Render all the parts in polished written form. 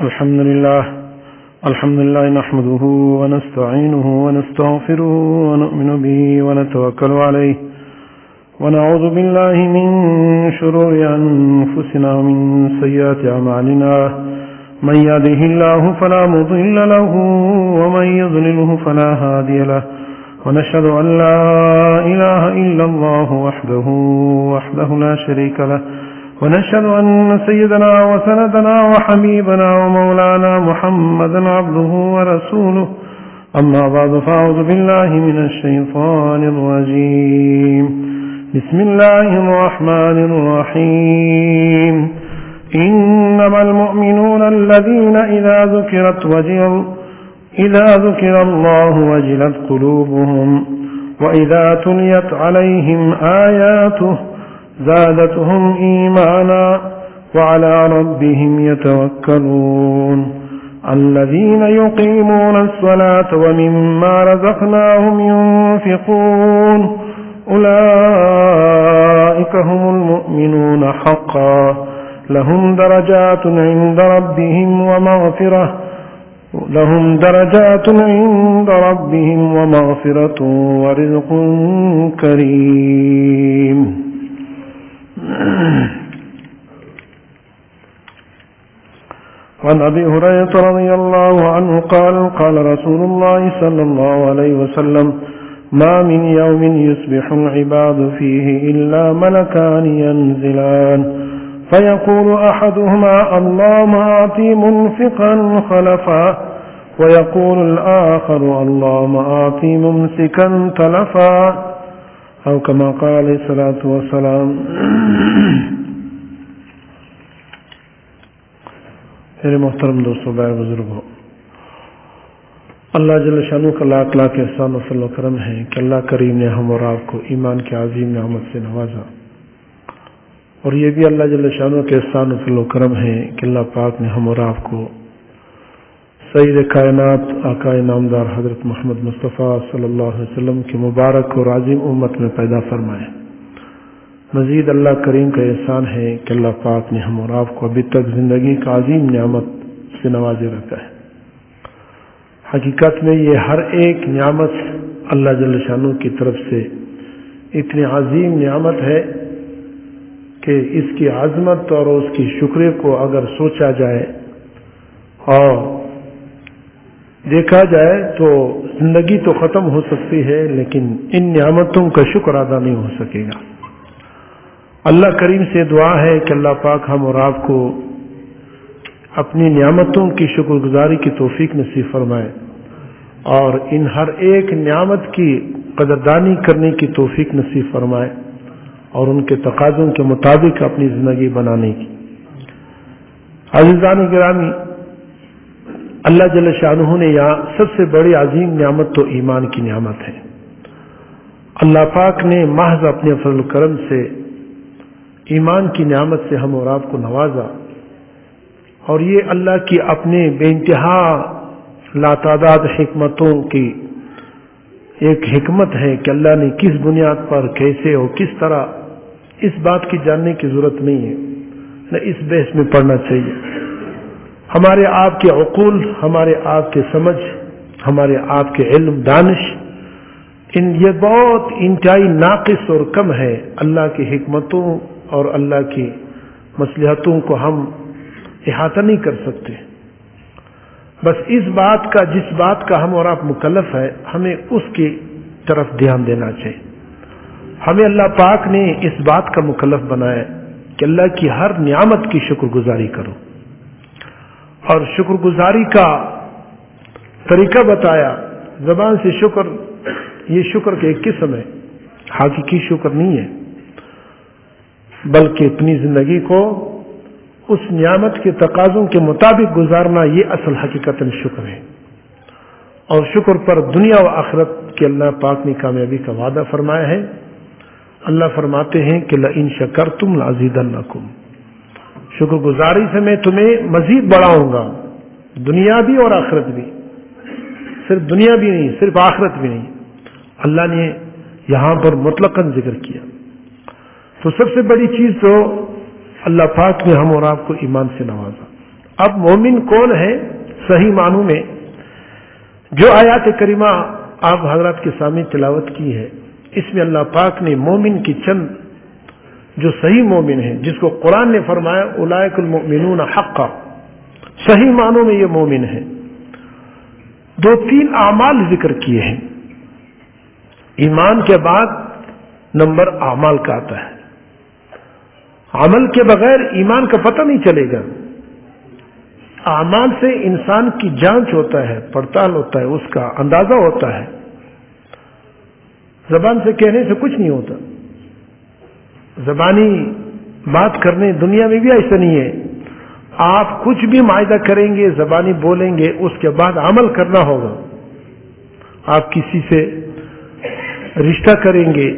الحمد لله نحمده ونستعينه ونستغفره ونؤمن به ونتوكل عليه ونعوذ بالله من شرور أنفسنا ومن سيئات أعمالنا من يهده الله فلا مضل له ومن يضلله فلا هادي له ونشهد أن لا إله إلا الله وحده لا شريك له ونشهد أن سيدنا وسندنا وحبيبنا ومولانا محمدا عبده ورسوله أما بعد فأعوذ بالله من الشيطان الرجيم بسم الله الرحمن الرحيم إنما المؤمنون الذين إذا ذكر الله وجلت قلوبهم وإذا تليت عليهم آياته زادتهم إيمانا وعلى ربهم يتوكلون الذين يقيمون الصلاة ومما رزقناهم ينفقون أولئك هم المؤمنون حقا لهم درجات عند ربهم ومغفرة ورزق كريم. وعن أبي هريرة رضي الله عنه قال رسول الله صلى الله عليه وسلم ما من يوم يصبح العباد فيه إلا ملكان ينزلان فيقول أحدهما اللهم آتِ منفقا خلفا ويقول الآخر اللهم آتِ ممسكا تلفا او كما قال علیہ الصلوۃ والسلام. میرے محترم دوستو، بھائی بزرگوں، اللہ جل شانہ کا لاکھ لاکھ احسان و فضل و کرم ہے کہ اللہ کریم نے ہم اور آپ کو ایمان کی عظیم نعمت سے نوازا، اور یہ بھی اللہ جل شانہ کے احسان و فضل و کرم ہے کہ اللہ پاک نے ہم اور آپ کو سید کائنات آقا نامدار حضرت محمد مصطفیٰ صلی اللہ علیہ وسلم کی مبارک اور عظیم امت میں پیدا فرمائے. مزید اللہ کریم کا احسان ہے کہ اللہ پاک نے ہم اور آپ کو ابھی تک زندگی کا عظیم نعمت سے نوازے رکھا ہے. حقیقت میں یہ ہر ایک نعمت اللہ جل شانہ کی طرف سے اتنی عظیم نعمت ہے کہ اس کی عظمت اور اس کی شکر کو اگر سوچا جائے اور دیکھا جائے تو زندگی تو ختم ہو سکتی ہے، لیکن ان نعمتوں کا شکر ادا نہیں ہو سکے گا. اللہ کریم سے دعا ہے کہ اللہ پاک ہم اور آپ کو اپنی نعمتوں کی شکر گزاری کی توفیق نصیب فرمائے اور ان ہر ایک نعمت کی قدردانی کرنے کی توفیق نصیب فرمائے اور ان کے تقاضوں کے مطابق اپنی زندگی بنانے کی. عزیزان گرامی، اللہ جل شانہ نے یہاں سب سے بڑی عظیم نعمت تو ایمان کی نعمت ہے. اللہ پاک نے محض اپنے فضل و کرم سے ایمان کی نعمت سے ہم اور آپ کو نوازا، اور یہ اللہ کی اپنے بے انتہا لاتعداد حکمتوں کی ایک حکمت ہے کہ اللہ نے کس بنیاد پر کیسے اور کس طرح، اس بات کی جاننے کی ضرورت نہیں ہے، نہ اس بحث میں پڑھنا چاہیے. ہمارے آپ کے عقول، ہمارے آپ کے سمجھ، ہمارے آپ کے علم دانش، یہ بہت انتہائی ناقص اور کم ہے. اللہ کی حکمتوں اور اللہ کی مصلحتوں کو ہم احاطہ نہیں کر سکتے. بس اس بات کا، جس بات کا ہم اور آپ مکلف ہے، ہمیں اس کی طرف دھیان دینا چاہیے. ہمیں اللہ پاک نے اس بات کا مکلف بنایا کہ اللہ کی ہر نعمت کی شکر گزاری کرو، اور شکر گزاری کا طریقہ بتایا. زبان سے شکر، یہ شکر کی ایک قسم ہے، حقیقی شکر نہیں ہے، بلکہ اپنی زندگی کو اس نعمت کے تقاضوں کے مطابق گزارنا، یہ اصل حقیقت شکر ہے. اور شکر پر دنیا و آخرت کے اللہ پاک نے کامیابی کا وعدہ فرمایا ہے. اللہ فرماتے ہیں کہ لئن شکرتم لازیدنکم، شکر گزاری سے میں تمہیں مزید بڑھاؤں گا، دنیا بھی اور آخرت بھی. صرف دنیا بھی نہیں، صرف آخرت بھی نہیں، اللہ نے یہاں پر مطلقاً ذکر کیا. تو سب سے بڑی چیز تو اللہ پاک نے ہم اور آپ کو ایمان سے نوازا. اب مومن کون ہے صحیح معنوں میں؟ جو آیات کریمہ آپ حضرات کے سامنے تلاوت کی ہے، اس میں اللہ پاک نے مومن کی چند جو صحیح مومن ہیں، جس کو قرآن نے فرمایا اولئک المؤمنون حقا، صحیح معنوں میں یہ مومن ہیں، 2-3 اعمال ذکر کیے ہیں۔ ایمان کے بعد نمبر اعمال کا آتا ہے۔ عمل کے بغیر ایمان کا پتہ نہیں چلے گا۔ اعمال سے انسان کی جانچ ہوتا ہے، پڑتال ہوتا ہے، اس کا اندازہ ہوتا ہے۔ زبان سے کہنے سے کچھ نہیں ہوتا، زبانی بات کرنے دنیا میں بھی ایسا نہیں ہے۔ آپ کچھ بھی معاہدہ کریں گے، زبانی بولیں گے، اس کے بعد عمل کرنا ہوگا۔ آپ کسی سے رشتہ کریں گے،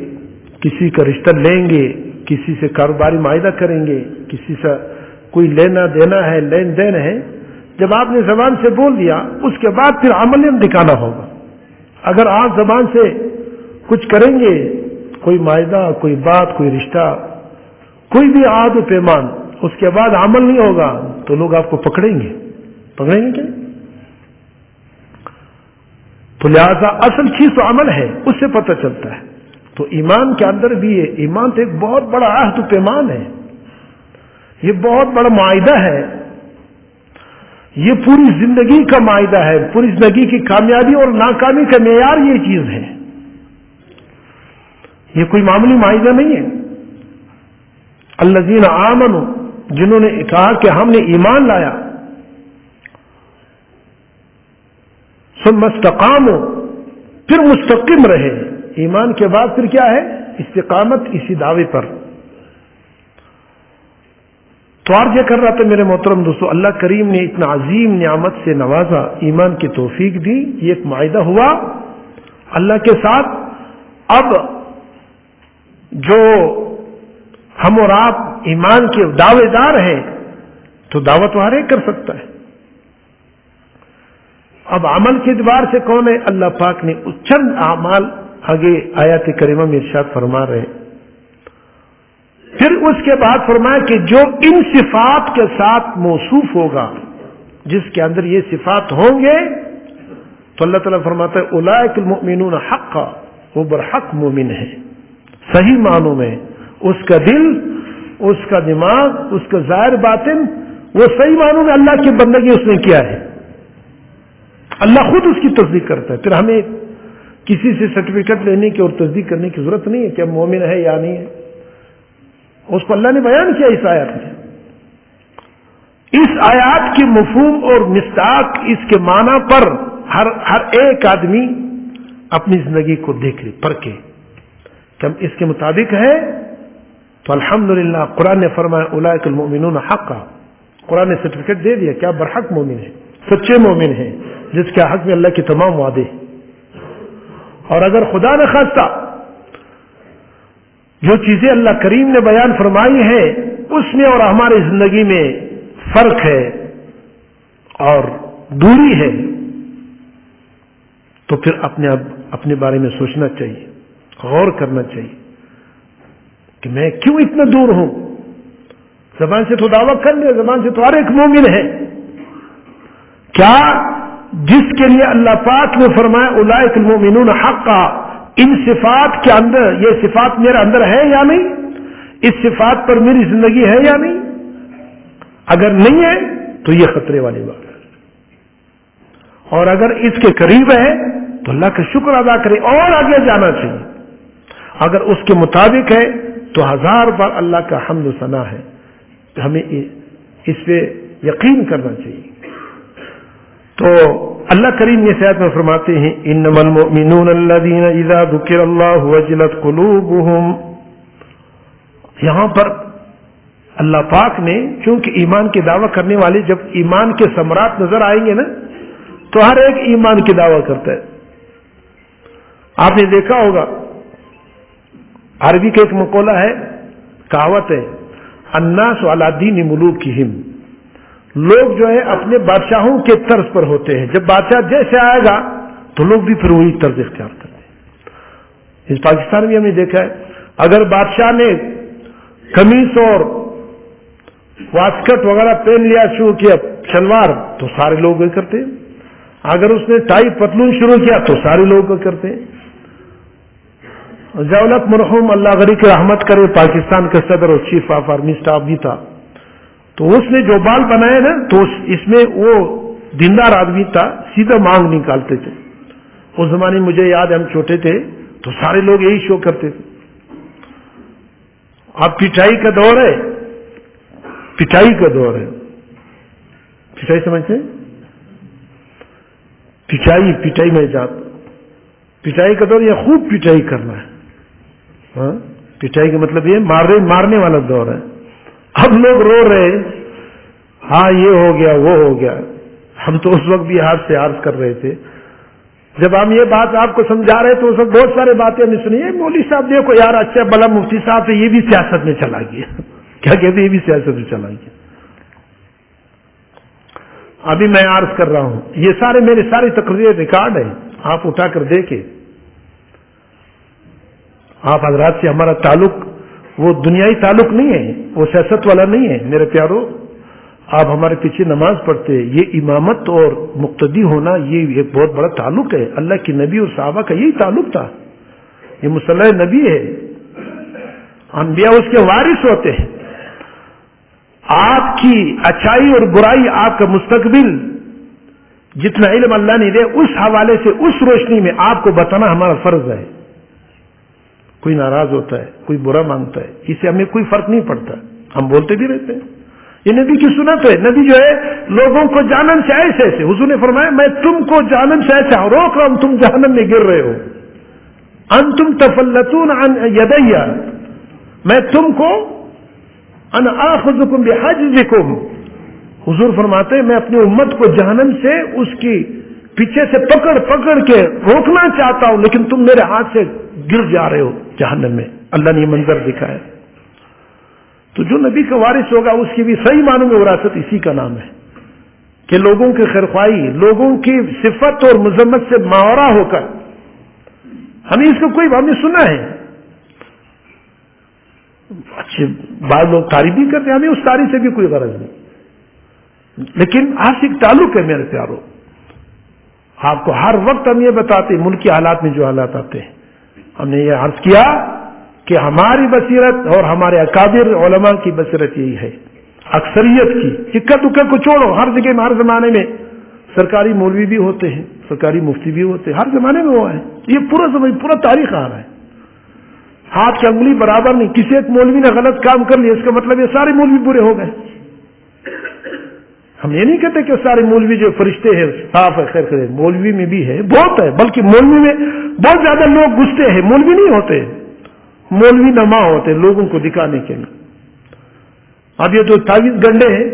کسی کا رشتہ لیں گے، کسی سے کاروباری معاہدہ کریں گے، کسی سے کوئی لینا دینا ہے، لین دین ہے، جب آپ نے زبان سے بول دیا اس کے بعد پھر عمل دکھانا ہوگا۔ اگر آپ زبان سے کچھ کریں گے، کوئی معاہدہ، کوئی بات، کوئی رشتہ، کوئی بھی عہد و پیمان، اس کے بعد عمل نہیں ہوگا تو لوگ آپ کو پکڑیں گے کیا؟ تو لہذا اصل چیز تو عمل ہے، اس سے پتہ چلتا ہے۔ تو ایمان کے اندر بھی ہے، ایمان تو ایک بہت بڑا عہد و پیمان ہے، یہ بہت بڑا معاہدہ ہے، یہ پوری زندگی کا معاہدہ ہے، پوری زندگی کی کامیابی اور ناکامی کا معیار یہ چیز ہے، یہ کوئی معمولی معاہدہ نہیں ہے۔ الذین آمنوا، جنہوں نے کہا کہ ہم نے ایمان لایا، ثم استقاموا، پھر مستقیم رہے۔ ایمان کے بعد پھر کیا ہے؟ استقامت، اسی دعوے پر۔ تو عرض یہ کر رہا تھا میرے محترم دوستو، اللہ کریم نے اتنا عظیم نعمت سے نوازا، ایمان کی توفیق دی، یہ ایک معاہدہ ہوا اللہ کے ساتھ۔ اب جو ہم اور آپ ایمان کے دعوے دار ہیں تو دعوت ہر ایک کر سکتا ہے۔ اب عمل کے اعتبار سے کون ہے؟ اللہ پاک نے چند اعمال آگے آیات کریمہ میں ارشاد فرما رہے ہیں۔ پھر اس کے بعد فرمایا کہ جو ان صفات کے ساتھ موصوف ہوگا، جس کے اندر یہ صفات ہوں گے، تو اللہ تعالیٰ فرماتا ہے اولئک المؤمنون حقا، وہ برحق مومن ہے صحیح معنوں میں۔ اس کا دل، اس کا دماغ، اس کا ظاہر باطن، وہ صحیح معنوں میں اللہ کی بندگی اس نے کیا ہے، اللہ خود اس کی تصدیق کرتا ہے۔ پھر ہمیں کسی سے سرٹیفکیٹ لینے کی اور تصدیق کرنے کی ضرورت نہیں ہے کہ اب مومن ہے یا نہیں ہے، اس کو اللہ نے بیان کیا اس آیات میں۔ اس آیات کی مفہوم اور مصداق، اس کے معنی پر ہر ایک آدمی اپنی زندگی کو دیکھ لے، پرکھے کہ ہم اس کے مطابق ہے تو الحمدللہ قرآن نے فرمایا اولئک المؤمنون حقا، قرآن نے سرٹیفکیٹ دے دیا کہ آپ برحق مومن ہیں، سچے مومن ہیں، جس کے حق میں اللہ کے تمام وعدے ہیں۔ اور اگر خدا نہ خواستہ جو چیزیں اللہ کریم نے بیان فرمائی ہیں اس میں اور ہماری زندگی میں فرق ہے اور دوری ہے، تو پھر اپنے بارے میں سوچنا چاہیے، غور کرنا چاہیے کہ میں کیوں اتنا دور ہوں۔ زبان سے تو دعویٰ کر لیا، زبان سے تو ہر ایک مومن ہے، کیا جس کے لیے اللہ پاک نے فرمایا اولئک المؤمنون حقا، ان صفات کے اندر یہ صفات میرے اندر ہے یا نہیں، اس صفات پر میری زندگی ہے یا نہیں؟ اگر نہیں ہے تو یہ خطرے والی بات ہے، اور اگر اس کے قریب ہے تو اللہ کا شکر ادا کرے اور آگے جانا چاہیے۔ اگر اس کے مطابق ہے تو 1000 بار اللہ کا حمد و ثنا ہے، ہمیں اس پہ یقین کرنا چاہیے۔ تو اللہ کریم یہ آیت میں فرماتے ہیں انما المؤمنون الذین اذا ذکر اللہ وجلت قلوبهم، یہاں پر اللہ پاک نے چونکہ ایمان کے دعویٰ کرنے والے جب ایمان کے ثمرات نظر آئیں گے نا تو ہر ایک ایمان کی دعویٰ کرتا ہے۔ آپ نے دیکھا ہوگا عربی کا ایک مقولہ ہے، کہاوت ہے، الناس علی دین ملوکہم، لوگ جو ہے اپنے بادشاہوں کے طرز پر ہوتے ہیں، جب بادشاہ جیسے آئے گا تو لوگ بھی پھر وہی طرز اختیار کرتے ہیں۔ اس پاکستان میں ہم نے دیکھا ہے، اگر بادشاہ نے قمیص اور واسکٹ وغیرہ پہن لیا، شروع کیا شلوار، تو سارے لوگ وہ کرتے ہیں. اگر اس نے ٹائی پتلون شروع کیا تو سارے لوگ وہ کرتے ہیں. ضیاء مرحوم اللہ غری کی رحمت کرے، پاکستان کا صدر اور چیف آف آرمی اسٹاف بھی تھا، تو اس نے جو بال بنائے نا، تو اس میں وہ دیندار آدمی تھا، سیدھا مانگ نکالتے تھے. اس زمانے میں مجھے یاد ہے، ہم چھوٹے تھے تو سارے لوگ یہی شو کرتے تھے. اب پٹائی کا دور ہے، پٹائی کا دور ہے. پٹائی سمجھتے ہیں؟ پٹائی میں جاتا، پٹائی کا دور یہ خوب پٹائی کرنا ہے. ہاں، پٹائی کا مطلب یہ مارنے والا دور ہے. اب لوگ رو رہے، ہاں یہ ہو گیا وہ ہو گیا. ہم تو اس وقت بھی ہاتھ سے عرض کر رہے تھے، جب ہم یہ بات آپ کو سمجھا رہے تو اس وقت بہت سارے باتیں ہم نے سنی. مولوی صاحب دیکھو یار، اچھا بلا مفتی صاحب تو یہ بھی سیاست میں چلا گیا. کیا کہتے ہیں؟ یہ بھی سیاست میں چلا گیا. ابھی میں عرض کر رہا ہوں، یہ سارے میرے ساری تقریر ریکارڈ ہیں، آپ اٹھا کر دیکھیں. آپ حضرات سے ہمارا تعلق وہ دنیائی تعلق نہیں ہے، وہ سیاست والا نہیں ہے. میرے پیارو، آپ ہمارے پیچھے نماز پڑھتے، یہ امامت اور مقتدی ہونا یہ ایک بہت بڑا تعلق ہے. اللہ کے نبی اور صحابہ کا یہی تعلق تھا. یہ مصلی نبی ہے، انبیاء اس کے وارث ہوتے ہیں. آپ کی اچھائی اور برائی، آپ کا مستقبل، جتنا علم اللہ نے دے، اس حوالے سے اس روشنی میں آپ کو بتانا ہمارا فرض ہے. کوئی ناراض ہوتا ہے، کوئی برا مانگتا ہے، اس سے ہمیں کوئی فرق نہیں پڑتا، ہم بولتے بھی رہتے ہیں. یہ نبی کی سنت ہے. نبی جو ہے لوگوں کو جہنم سے ایسے ایسے، حضور نے فرمایا میں تم کو جہنم سے ایسے روک رہا ہوں، تم جہنم میں گر رہے ہو. انتم تفلتون عن یدیا، میں تم کو انا آخذکم بحجزکم، حضور فرماتے ہیں میں اپنی امت کو جہنم سے اس کی پیچھے سے پکڑ پکڑ کے روکنا چاہتا ہوں، لیکن تم میرے ہاتھ سے گر جا رہے ہو جہنم میں. اللہ نے یہ منظر دکھایا. تو جو نبی کا وارث ہوگا اس کی بھی صحیح معنوں میں وراثت اسی کا نام ہے کہ لوگوں کی خیرخواہی، لوگوں کی صفت اور مذمت سے ماورا ہو کر، ہمیں اس کو کوئی، ہم نے سنا ہے اچھے بعض لوگ تعریف بھی کرتے ہیں، ہمیں اس تعریف سے بھی کوئی غرض نہیں، لیکن آپ سے ایک تعلق ہے میرے پیارو. آپ کو ہر وقت ہم یہ بتاتے ہیں ملک کے حالات میں جو حالات آتے ہیں. ہم نے یہ عرض کیا کہ ہماری بصیرت اور ہمارے اکابر علماء کی بصیرت یہی ہے، اکثریت کی. اکا دکا کو چھوڑو، ہر جگہ میں ہر زمانے میں سرکاری مولوی بھی ہوتے ہیں، سرکاری مفتی بھی ہوتے ہیں، ہر زمانے میں ہوا ہے. یہ پورا تاریخ آ رہا ہے. ہاتھ کی انگلی برابر نہیں. کسی ایک مولوی نے غلط کام کر لیا اس کا مطلب یہ سارے مولوی برے ہو گئے. ہم یہ نہیں کہتے کہ سارے مولوی جو فرشتے ہیں صاف ہے، خیر خیر، مولوی میں بھی ہے بہت ہے، بلکہ مولوی میں بہت زیادہ لوگ گھستے ہیں. مولوی نہیں ہوتے، مولوی نما ہوتے لوگوں کو دکھانے کے لیے. اب یہ جو تعویذ گنڈے ہیں،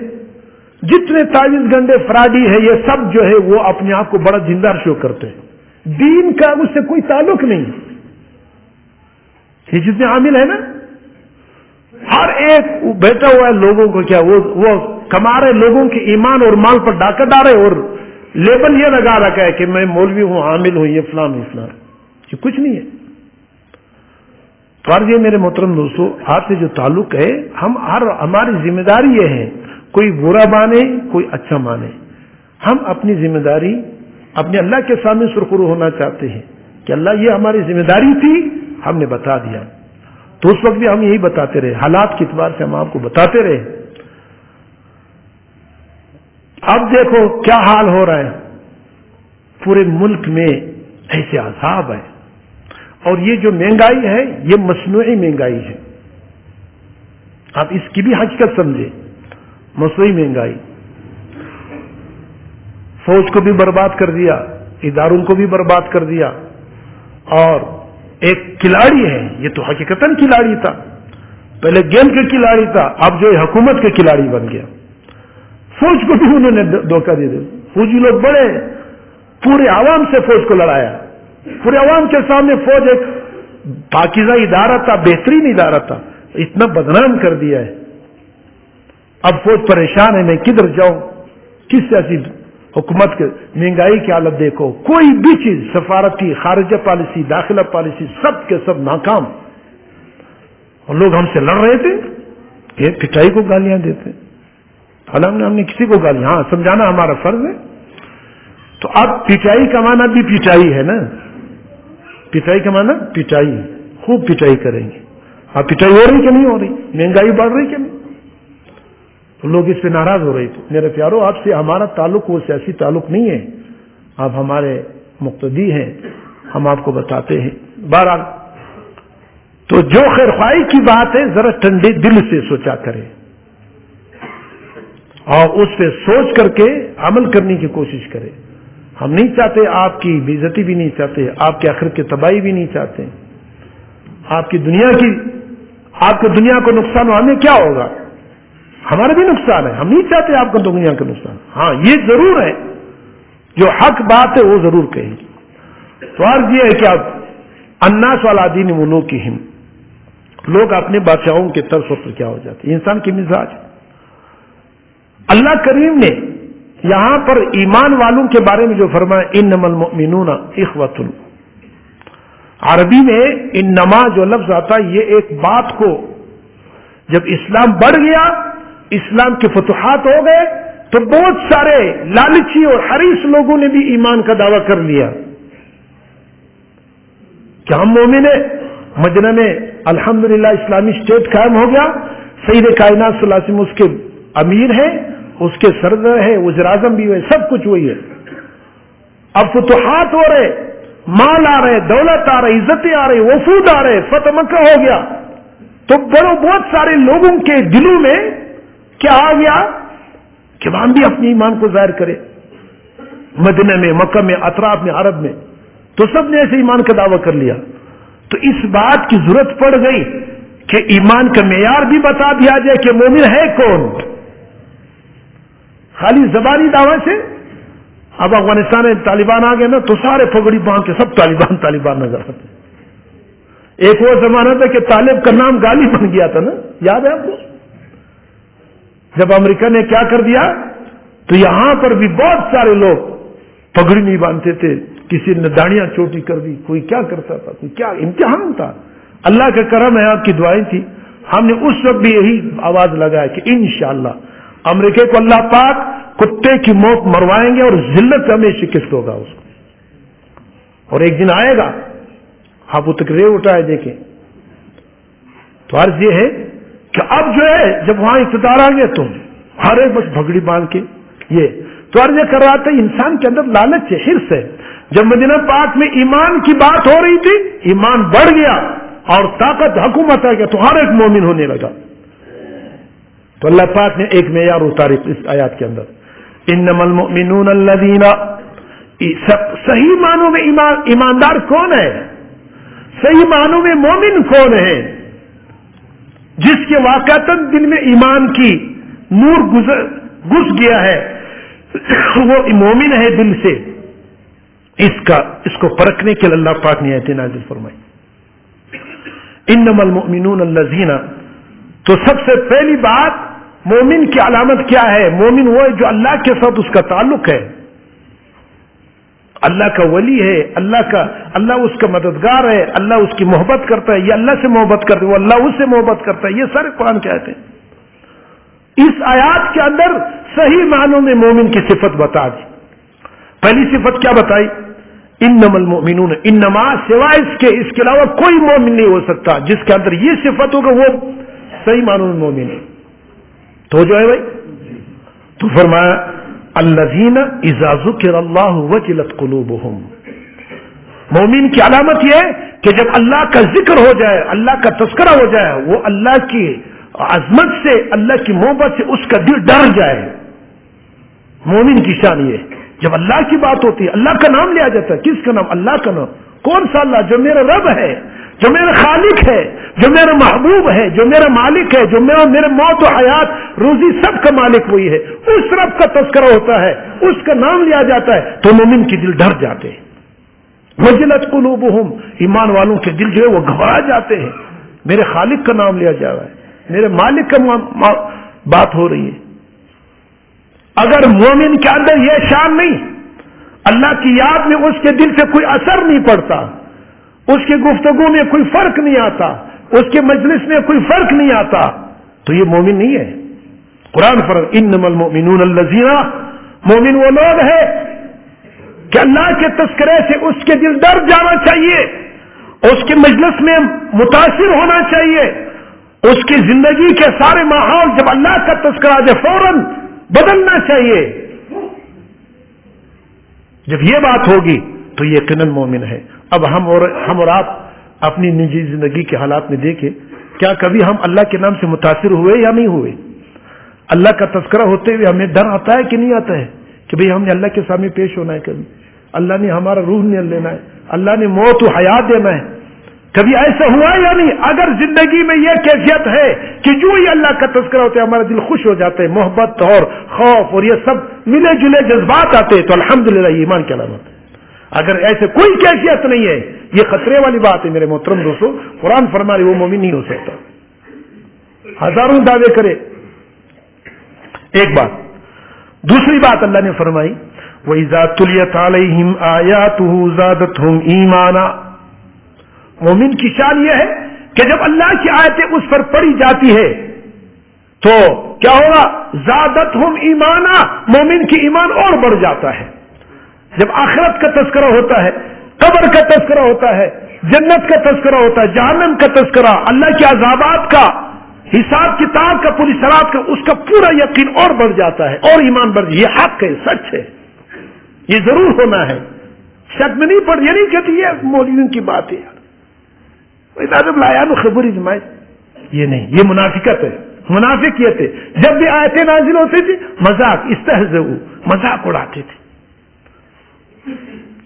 جتنے تعویذ گنڈے فراڈی ہیں، یہ سب جو ہے وہ اپنے آپ کو بڑا دیندار شو کرتے ہیں. دین کا اس سے کوئی تعلق نہیں. یہ جتنے عامل ہیں نا، ہر ایک بیٹھا ہوا ہے لوگوں کو کیا وہ کما رہے، لوگوں کے ایمان اور مال پر ڈاکہ ڈالے اور لیبل یہ لگا رکھا ہے کہ میں مولوی ہوں، عامل ہوں، یہ فلاں فلاں. یہ کچھ نہیں ہے. فرض یہ میرے محترم دوستو، آپ سے جو تعلق ہے، ہماری ذمہ داری یہ ہے، کوئی برا مانے کوئی اچھا مانے، ہم اپنی ذمہ داری اپنے اللہ کے سامنے سرخرو ہونا چاہتے ہیں کہ اللہ یہ ہماری ذمہ داری تھی، ہم نے بتا دیا. تو اس وقت بھی ہم یہی بتاتے رہے، حالات کے اعتبار سے ہم آپ کو بتاتے رہے. اب دیکھو کیا حال ہو رہا ہے، پورے ملک میں ایسے عذاب ہے. اور یہ جو مہنگائی ہے یہ مصنوعی مہنگائی ہے. آپ اس کی بھی حقیقت سمجھے، مصنوعی مہنگائی. فوج کو بھی برباد کر دیا، اداروں کو بھی برباد کر دیا. اور ایک کھلاڑی ہے، یہ تو حقیقتاً کھلاڑی تھا، پہلے گیم کا کھلاڑی تھا، اب جو حکومت کا کھلاڑی بن گیا. فوج کو بھی انہوں نے دھوکہ دے دیا. فوجی لوگ بڑے، پورے عوام سے فوج کو لڑایا، پورے عوام کے سامنے فوج ایک پاکیزہ ادارہ تھا، بہترین ادارہ تھا، اتنا بدنام کر دیا ہے. اب فوج پریشان ہے، میں کدھر جاؤں، کس سیاسی حکومت کے مہنگائی کی حالت دیکھو، کوئی بھی چیز، سفارتی، خارجہ پالیسی، داخلہ پالیسی، سب کے سب ناکام. اور لوگ ہم سے لڑ رہے تھے کہ پٹائی کو گالیاں دیتے. حالانکہ ہم نے کسی کو گالی، ہاں سمجھانا ہمارا فرض ہے. تو اب پٹائی کا معنی بھی پٹائی ہے نا، پٹائی کا معنی پٹائی، خوب پٹائی کریں گے. اب پٹائی ہو رہی کہ نہیں ہو رہی؟ مہنگائی بڑھ رہی کہ نہیں؟ تو لوگ اس پہ ناراض ہو رہے تھے. میرے پیارو، آپ سے ہمارا تعلق وہ سیاسی تعلق نہیں ہے، آپ ہمارے مقتدی ہیں، ہم آپ کو بتاتے ہیں. بہرحال تو جو خیر خواہی کی بات ہے ذرا ٹھنڈے دل سے سوچا کرے اور اس پہ سوچ کر کے عمل کرنے کی کوشش کرے. ہم نہیں چاہتے آپ کی بے عزتی بھی نہیں چاہتے، آپ کے آخرت کی تباہی بھی نہیں چاہتے، آپ کی دنیا کو نقصان ہو. ہمیں کیا ہوگا؟ ہمارا بھی نقصان ہے، ہم نہیں چاہتے آپ کو دنیا کا نقصان. ہاں یہ ضرور ہے جو حق بات ہے وہ ضرور کہیں. تو عرض یہ ہے کہ اب الناس علی دین ملوکہم، لوگ اپنے بادشاہوں کے طرف پر کیا ہو جاتے ہیں. انسان کی مزاج. اللہ کریم نے یہاں پر ایمان والوں کے بارے میں جو فرمایا انما المؤمنون اخوۃ، عربی میں انما جو لفظ آتا ہے یہ ایک بات کو، جب اسلام بڑھ گیا، اسلام کے فتوحات ہو گئے تو بہت سارے لالچی اور حریص لوگوں نے بھی ایمان کا دعویٰ کر لیا کہ ہم مومن ہیں. مدینہ میں الحمدللہ اسلامی اسٹیٹ قائم ہو گیا، سید کائنات صلی اللہ علیہ وسلم اس کے امیر ہیں، اس کے سردار ہے، وزیر اعظم بھی ہوئے، سب کچھ وہی ہے. اب فتوحات ہو رہے، مال آ رہے، دولت آ رہی، عزتیں آ رہی، وفود آ رہے، فتح مکہ ہو گیا. تو بہت سارے لوگوں کے دلوں میں کیا آ گیا کہ ہم بھی اپنے ایمان کو ظاہر کرے. مدینہ میں، مکہ میں، اطراف میں، عرب میں تو سب نے ایسے ایمان کا دعویٰ کر لیا. تو اس بات کی ضرورت پڑ گئی کہ ایمان کا معیار بھی بتا دیا جائے کہ مومن ہے کون. خالی زبانی دعوے سے اب افغانستان میں طالبان آ گئے نا تو سارے پگڑی باندھ کے سب طالبان نظر آتے. ایک وہ زمانہ تھا کہ طالب کا نام گالی بن گیا تھا نا، یاد ہے آپ کو؟ جب امریکہ نے کیا کر دیا تو یہاں پر بھی بہت سارے لوگ پگڑی نہیں باندھتے تھے، کسی نے داڑیاں چوٹی کر دی، کوئی کیا کرتا تھا، کوئی کیا. امتحان تھا. اللہ کا کرم ہے، آپ کی دعائیں تھی. ہم نے اس وقت بھی یہی آواز لگایا کہ انشاءاللہ امریکہ کو اللہ پاک کتے کی موت مروائیں گے اور ذلت ہمیں شکست ہوگا اس کو. اور ایک دن آئے گا، آپ وہ تقریر اٹھائے دیکھیں. تو عرض یہ ہے کہ اب جو ہے جب وہاں اقتدار آ گئے تو ہر ایک بس پگڑی باندھ کے یہ. تو عرض یہ کر رہا تھا انسان کے اندر لالچ ہے، حرص ہے. جب مدینہ پاک میں ایمان کی بات ہو رہی تھی، ایمان بڑھ گیا اور طاقت حکومت آ گیا تو ہر ایک مومن ہونے لگا. تو اللہ پاک نے ایک معیار اتاری اس آیات کے اندر، انما المؤمنون الذین، صحیح معنوں میں ایماندار کون ہے، صحیح معنوں میں مومن کون ہے؟ جس کے واقعتاً دل میں ایمان کی نور گھس گیا ہے وہ مومن ہے دل سے. اس کو پرکھنے کے لیے اللہ پاک نے آیت نازل فرمائی انما المؤمنون الذین. تو سب سے پہلی بات مومن کی علامت کیا ہے؟ مومن وہ ہے جو اللہ کے ساتھ اس کا تعلق ہے، اللہ کا ولی ہے، اللہ اس کا مددگار ہے، اللہ اس کی محبت کرتا ہے، یہ اللہ سے محبت کرتا ہے، وہ اللہ اس سے محبت کرتا ہے. یہ سارے قرآن کے آیتیں. اس آیات کے اندر صحیح معنوں میں مومن کی صفت بتا دی. پہلی صفت کیا بتائی؟ انما المؤمنون. انما سوائے اس کے علاوہ کوئی مومن نہیں ہو سکتا جس کے اندر یہ صفت ہوگا وہ صحیح معنوں میں مومن ہے. تو جو ہے بھائی، تو فرمایا الذین اذا ذکر اللہ وجلت قلوبہم. مومن کی علامت یہ ہے کہ جب اللہ کا ذکر ہو جائے، اللہ کا تذکرہ ہو جائے، وہ اللہ کی عظمت سے، اللہ کی محبت سے اس کا دل ڈر جائے. مومن کی شان یہ ہے جب اللہ کی بات ہوتی ہے، اللہ کا نام لیا جاتا ہے. کس کا نام؟ اللہ کا نام. کون سا اللہ؟ جو میرا رب ہے، جو میرا خالق ہے، جو میرا محبوب ہے، جو میرا مالک ہے، جو میرے موت و حیات، روزی سب کا مالک وہی ہے. اس رب کا تذکرہ ہوتا ہے، اس کا نام لیا جاتا ہے تو مومن کے دل ڈر جاتے ہیں. وجلت قلوبہم. ایمان والوں کے دل جو ہے وہ گھبرا جاتے ہیں. میرے خالق کا نام لیا جا رہا ہے، میرے مالک کا بات ہو رہی ہے. اگر مومن کے اندر یہ شان نہیں، اللہ کی یاد میں اس کے دل سے کوئی اثر نہیں پڑتا، اس کی گفتگو میں کوئی فرق نہیں آتا، اس کے مجلس میں کوئی فرق نہیں آتا، تو یہ مومن نہیں ہے. قرآن فرماتا انما المؤمنون الذین، مومن وہ لوگ ہیں کہ اللہ کے تذکرے سے اس کے دل ڈر جانا چاہیے، اس کے مجلس میں متاثر ہونا چاہیے، اس کی زندگی کے سارے ماحول جب اللہ کا تذکرہ جب فوراً بدلنا چاہیے۔ جب یہ بات ہوگی تو یقیناً مومن ہے۔ اب ہم اور آپ اپنی نجی زندگی کے حالات میں دیکھیں، کیا کبھی ہم اللہ کے نام سے متاثر ہوئے یا نہیں ہوئے؟ اللہ کا تذکرہ ہوتے ہوئے ہمیں ڈر آتا ہے کہ نہیں آتا ہے کہ بھئی ہم نے اللہ کے سامنے پیش ہونا ہے، کبھی اللہ نے ہمارا روح نہیں لینا ہے، اللہ نے موت و حیات دینا ہے، کبھی ایسا ہوا یا نہیں؟ اگر زندگی میں یہ کیفیت ہے کہ جو ہی اللہ کا تذکرہ ہوتا ہے ہمارا دل خوش ہو جاتا ہے، محبت اور خوف اور یہ سب ملے جلے جذبات آتے ہیں، تو الحمدللہ یہ ایمان کی علامت ہے۔ اگر ایسے کوئی کیفیت نہیں ہے، یہ خطرے والی بات ہے میرے محترم دوستو۔ قرآن فرما رہے وہ مومن نہیں ہو سکتا، ہزاروں دعوے کرے۔ ایک بات، دوسری بات اللہ نے فرمائی وَإِذَا تُلِيَتْ عَلَيْهِمْ آيَاتُهُ زَادَتْهُمْ إِيمَانًا۔ مومن کی شان یہ ہے کہ جب اللہ کی آیتیں اس پر پڑھی جاتی ہے تو کیا ہوگا؟ زادتہم ایمانا، مومن کی ایمان اور بڑھ جاتا ہے۔ جب آخرت کا تذکرہ ہوتا ہے، قبر کا تذکرہ ہوتا ہے، جنت کا تذکرہ ہوتا ہے، جہنم کا تذکرہ، اللہ کے عذابات کا، حساب کتاب کا، پوری صراط کا، اس کا پورا یقین اور بڑھ جاتا ہے اور ایمان بڑھ جاتا ہے۔ یہ حق ہے، سچ ہے، یہ ضرور ہونا ہے، شک میں نہیں پڑ، یہ نہیں کہتی یہ مولویوں کی بات ہے، لایا نو خبری جمائے، یہ نہیں، یہ منافقت ہے، منافق یہ تھے۔ جب بھی آیتیں نازل ہوتی تھی مذاق، استہزاء، مذاق اڑاتے تھے۔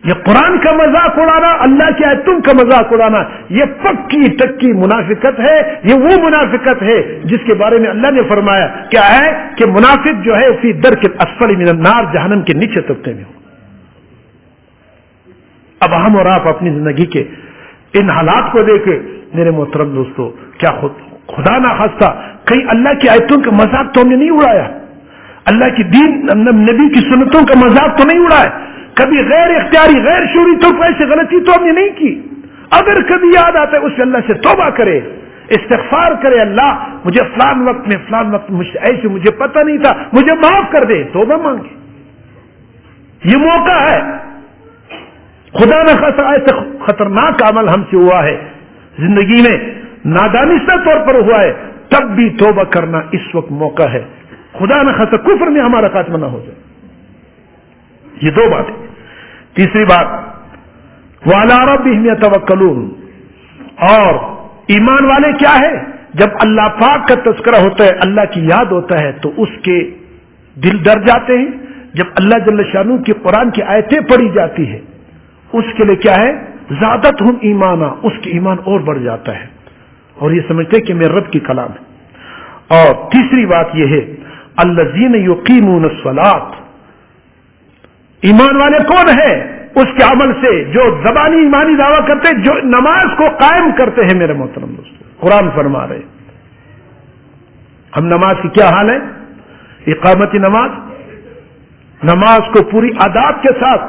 یہ قرآن کا مذاق اڑانا، اللہ کی آیتوں کا مذاق اڑانا، یہ پکی ٹکی منافقت ہے۔ یہ وہ منافقت ہے جس کے بارے میں اللہ نے فرمایا کیا ہے کہ منافق جو ہے فی درک الاسفل من النار، جہنم کے نیچے طبقے میں ہو۔ اب ہم اور آپ اپنی زندگی کے ان حالات کو دیکھیں میرے محترم دوستو، کیا خدا نہ خواستہ کہیں اللہ کی آیتوں کا مذاق تو ہم نے نہیں اڑایا، اللہ کی دین نبی کی سنتوں کا مذاق تو نہیں اڑایا، کبھی غیر اختیاری غیر شعوری طور پر ایسی غلطی تو ہم نے نہیں کی۔ اگر کبھی یاد آتا ہے اس سے اللہ سے توبہ کرے، استغفار کرے، اللہ مجھے فلان وقت ایسے مجھے پتہ نہیں تھا، مجھے معاف کر دے، توبہ مانگے، یہ موقع ہے۔ خدا نہ خاصا ایسا خطرناک عمل ہم سے ہوا ہے زندگی میں، نادانستہ طور پر ہوا ہے، تب بھی توبہ کرنا اس وقت موقع ہے، خدا نہ خاصا کفر میں ہمارا خاتمہ نہ ہو جائے۔ یہ دو باتیں۔ تیسری بات وَعَلَىٰ رَبِّهِمْ يَتَوَكَّلُونَ، اور ایمان والے کیا ہے؟ جب اللہ پاک کا تذکرہ ہوتا ہے، اللہ کی یاد ہوتا ہے تو اس کے دل ڈر جاتے ہیں۔ جب اللہ جل شانہ کی قرآن کی آیتیں پڑھی جاتی ہے اس کے لیے کیا ہے؟ زادتہم ایمانا، اس کے ایمان اور بڑھ جاتا ہے اور یہ سمجھتے کہ میرے رب کی کلام ہے۔ اور تیسری بات یہ ہے الذین یقیمون الصلاۃ، ایمان والے کون ہیں؟ اس کے عمل سے جو زبانی ایمانی دعویٰ کرتے ہیں، جو نماز کو قائم کرتے ہیں۔ میرے محترم دوستو، قرآن فرما رہے ہم نماز کی کیا حال ہے؟ اقامتی نماز کو پوری آداب کے ساتھ،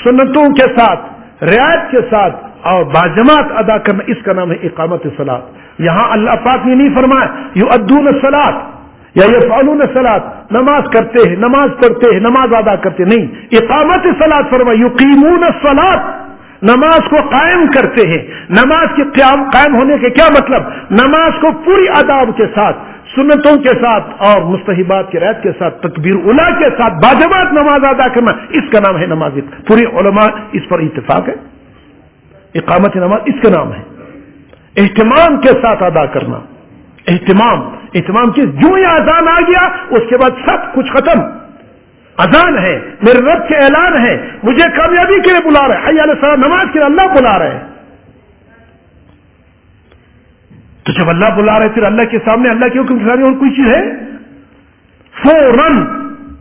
سنتوں کے ساتھ، رعایت کے ساتھ اور باجماعت ادا کرنا، اس کا نام ہے اقامت صلاۃ۔ یہاں اللہ پاک نے نہیں فرمایا یؤدون الصلاۃ یا یفعلون الصلاۃ، نماز کرتے ہیں، نماز پڑھتے ہیں، نماز ادا کرتے، نہیں، اقامت صلاۃ فرمایا، یقیمون الصلاۃ، نماز کو قائم کرتے ہیں۔ نماز کے قائم ہونے کے کیا مطلب؟ نماز کو پوری آداب کے ساتھ، سنتوں کے ساتھ اور مستحبات کی رعایت کے ساتھ، تکبیر اولیٰ کے ساتھ باجماعت نماز ادا کرنا، اس کا نام ہے نماز۔ پوری علماء اس پر اتفاق ہے، اقامت نماز اس کا نام ہے۔ اہتمام کے ساتھ ادا کرنا، اہتمام کی جو یہ اذان آ گیا اس کے بعد سب کچھ ختم۔ اذان ہے، میرے رب کے اعلان ہے، مجھے کامیابی کے لیے بلا رہے ہیں، حی علی الصلاۃ، نماز کے لیے اللہ بلا رہے ہیں۔ تو جب اللہ بلا رہے پھر اللہ کے سامنے اللہ کے حکم کے سامنے اور کوئی چیز ہے؟ فوراً،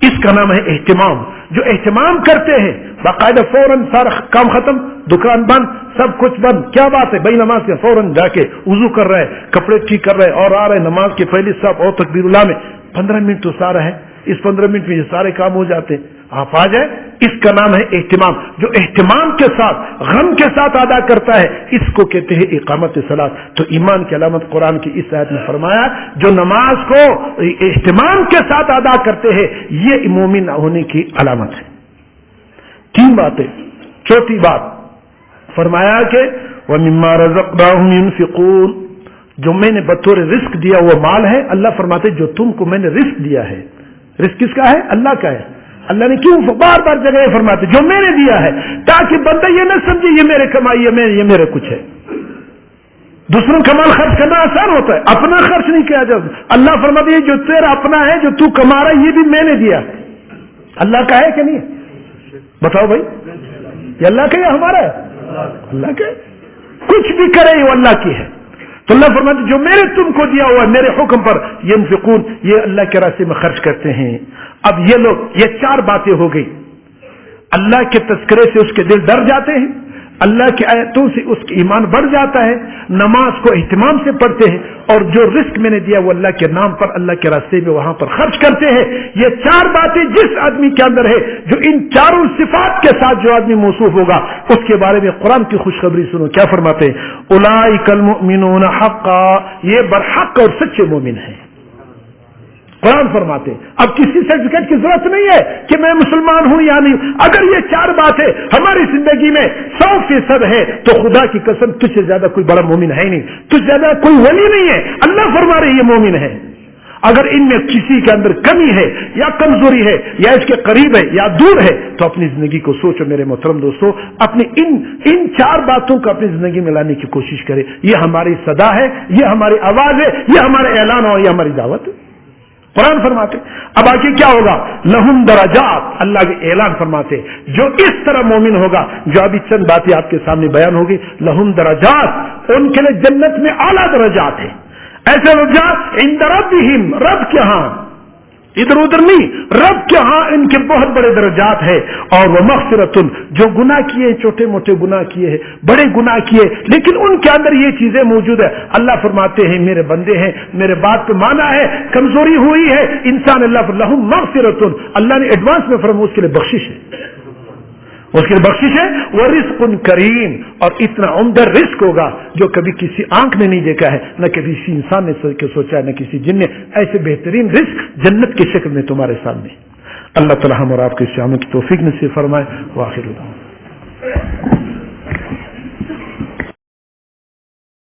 اس کا نام ہے اہتمام۔ جو اہتمام کرتے ہیں باقاعدہ فوراً سارا کام ختم، دکان بند، سب کچھ بند، کیا بات ہے بھائی؟ نماز کے فوراً جا کے وضو کر رہے ہیں، کپڑے ٹھیک کر رہے ہیں اور آ رہے ہیں نماز کے پہلی صف اور تکبیر اللہ میں 15 منٹ تو سارا ہے، اس 15 منٹ میں یہ سارے کام ہو جاتے ہیں۔ آپ آ جائیں. اس کا نام ہے اہتمام. جو اہتمام کے ساتھ غم کے ساتھ ادا کرتا ہے اس کو کہتے ہیں اقامت صلاۃ. تو ایمان کی علامت قرآن کی اس آیت میں فرمایا جو نماز کو اہتمام کے ساتھ ادا کرتے ہیں یہ مومن ہونے کی علامت ہے. 3 باتیں. چوتھی بات فرمایا کہ وَمِمَّا رَزَقْنَاهُمْ يُنْفِقُونَ. جو میں نے بطور رزق دیا وہ مال ہے. اللہ فرماتے جو تم کو میں نے رزق دیا ہے. رزق کس کا ہے؟ اللہ کا ہے. اللہ نے کیوں بار بار جگہ فرماتے جو میں نے دیا ہے تاکہ بندہ یہ نہ سمجھے یہ میرے کمائی ہے یہ میرے کچھ ہے. دوسروں کا مال خرچ کرنا آسان ہوتا ہے, اپنا خرچ نہیں کیا جاتا. اللہ فرماتے جو تیرا اپنا ہے جو تو کما رہا ہے یہ بھی میں نے دیا. اللہ کا ہے کہ نہیں؟ بتاؤ بھائی, یہ اللہ کا یا ہمارا ہے؟ اللہ کا. کچھ بھی کرے وہ اللہ کی ہے. تو اللہ فرماتے جو میں نے تم کو دیا ہوا میرے حکم پر ينفقون یہ اللہ کے راستے میں خرچ کرتے ہیں. اب یہ لوگ یہ 4 باتیں ہو گئی. اللہ کے تذکرے سے اس کے دل ڈر جاتے ہیں, اللہ کی آیتوں سے اس کا ایمان بڑھ جاتا ہے, نماز کو اہتمام سے پڑھتے ہیں اور جو رزق میں نے دیا وہ اللہ کے نام پر اللہ کے راستے میں وہاں پر خرچ کرتے ہیں. یہ 4 باتیں جس آدمی کے اندر ہے جو ان 4 صفات کے ساتھ جو آدمی موصوف ہوگا اس کے بارے میں قرآن کی خوشخبری سنو. کیا فرماتے ہیں؟ اولئک المؤمنون حقا. یہ برحق اور سچے مومن ہیں. قرآن فرماتے اب کسی سرٹیفکیٹ کی ضرورت نہیں ہے کہ میں مسلمان ہوں یا نہیں. اگر یہ 4 باتیں ہماری زندگی میں 100% ہے تو خدا کی قسم تجھ سے زیادہ کوئی بڑا مومن ہے نہیں, تجھ سے زیادہ کوئی ولی نہیں ہے. اللہ فرما رہے یہ مومن ہے. اگر ان میں کسی کے اندر کمی ہے یا کمزوری ہے یا اس کے قریب ہے یا دور ہے تو اپنی زندگی کو سوچو میرے محترم دوستو, اپنی ان 4 باتوں کو اپنی زندگی میں لانے کی کوشش کرے. یہ ہماری صدا ہے, یہ ہماری آواز ہے, یہ ہمارے اعلان اور یہ ہماری دعوت ہے. قرآن فرماتے اب آگے کیا ہوگا؟ لہم درجات. اللہ کے اعلان فرماتے جو اس طرح مومن ہوگا جو ابھی چند باتیں آپ کے سامنے بیان ہوگی. لہم درجات ان کے لیے جنت میں اعلیٰ درجات ہیں. ایسے درجات عند ربہم رب کے ہاں, ادھر ادھر نہیں, رب کے ہاں ان کے بہت بڑے درجات ہیں. اور وہ مغفرت جو گناہ کیے چھوٹے موٹے گناہ کیے ہیں بڑے گناہ کیے لیکن ان کے اندر یہ چیزیں موجود ہے. اللہ فرماتے ہیں میرے بندے ہیں میرے بات کو مانا ہے, کمزوری ہوئی ہے انسان, اللہ لہم مغفرت اللہ نے ایڈوانس میں فرمایا اس کے لیے بخشش ہے, اس کے لیے بخشش ہے. وہ رزق کریم اور اتنا عمدہ رزق ہوگا جو کبھی کسی آنکھ نے نہیں دیکھا ہے, نہ کبھی کسی انسان نے سوچا ہے, نہ کسی جن نے. ایسے بہترین رزق جنت کی شکل میں تمہارے سامنے. اللہ تعالی ہم اور آپ کے اس عمل کی توفیق نصیب فرمائے. وآخر دعوانا